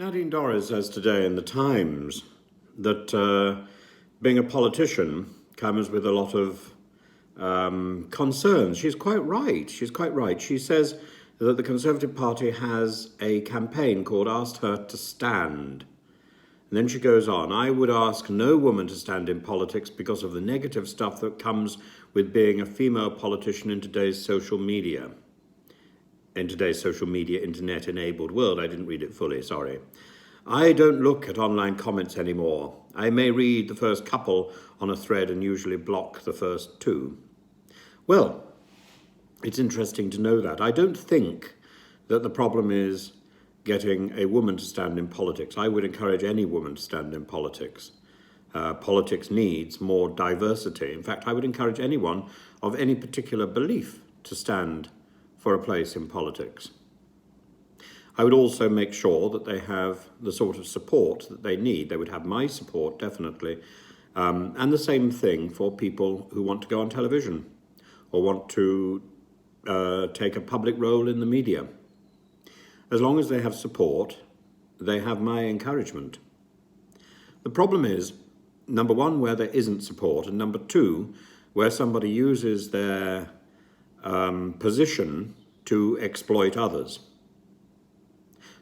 Nadine Dorries says today in the Times that being a politician comes with a lot of concerns. She's quite right. She says that the Conservative Party has a campaign called Asked Her to Stand. And then she goes on, I would ask no woman to stand in politics because of the negative stuff that comes with being a female politician in today's social media. In today's social media, internet-enabled world. I didn't read it fully, sorry. I don't look at online comments anymore. I may read the first couple on a thread and usually block the first two. Well, it's interesting to know that. I don't think that the problem is getting a woman to stand in politics. I would encourage any woman to stand in politics. Politics needs more diversity. In fact, I would encourage anyone of any particular belief to stand for a place in politics. I would also make sure that they have the sort of support that they need. They would have my support, definitely. And the same thing for people who want to go on television or want to take a public role in the media. As long as they have support, they have my encouragement. The problem is, number one, where there isn't support, and number two, where somebody uses their position to exploit others.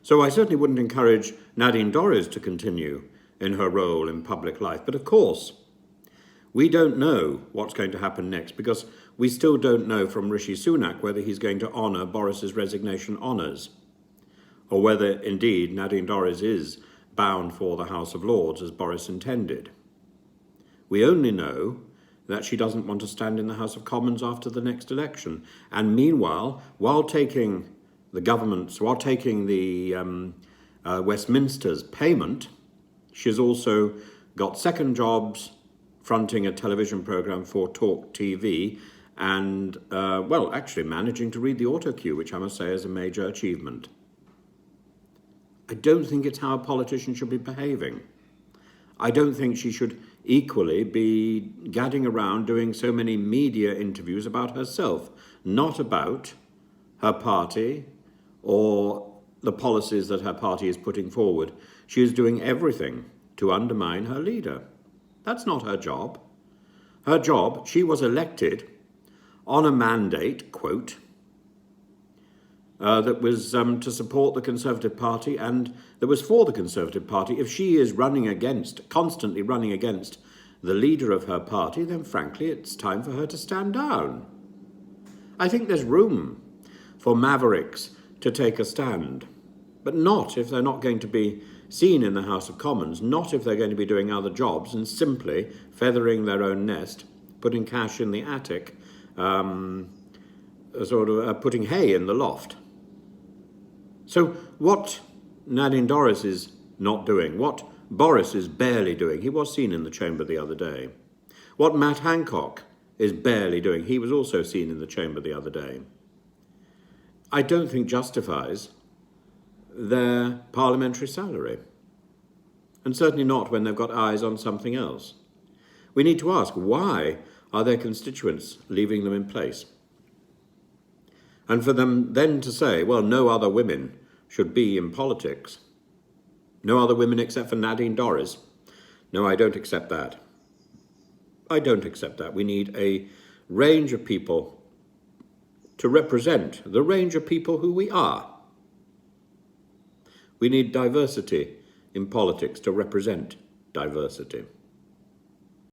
So I certainly wouldn't encourage Nadine Dorries to continue in her role in public life. But of course, we don't know what's going to happen next because we still don't know from Rishi Sunak whether he's going to honour Boris's resignation honours or whether indeed Nadine Dorries is bound for the House of Lords as Boris intended. We only know that she doesn't want to stand in the House of Commons after the next election. And meanwhile, while taking the Westminster's payment, she's also got second jobs fronting a television programme for Talk TV and, actually managing to read the autocue, which I must say is a major achievement. I don't think it's how a politician should be behaving. I don't think she should equally be gadding around doing so many media interviews about herself, not about her party or the policies that her party is putting forward. She is doing everything to undermine her leader. That's not her job. Her job, she was elected on a mandate, quote, that was to support the Conservative Party and that was for the Conservative Party. If she is constantly running against the leader of her party, then frankly, it's time for her to stand down. I think there's room for mavericks to take a stand, but not if they're not going to be seen in the House of Commons, not if they're going to be doing other jobs and simply feathering their own nest, putting cash in the attic, putting hay in the loft. So what Nadine Dorries is not doing, what Boris is barely doing, he was seen in the chamber the other day. What Matt Hancock is barely doing, he was also seen in the chamber the other day, I don't think justifies their parliamentary salary. And certainly not when they've got eyes on something else. We need to ask, why are their constituents leaving them in place? And for them then to say, well, no other women should be in politics. No other women except for Nadine Dorries. No, I don't accept that. I don't accept that. We need a range of people to represent the range of people who we are. We need diversity in politics to represent diversity.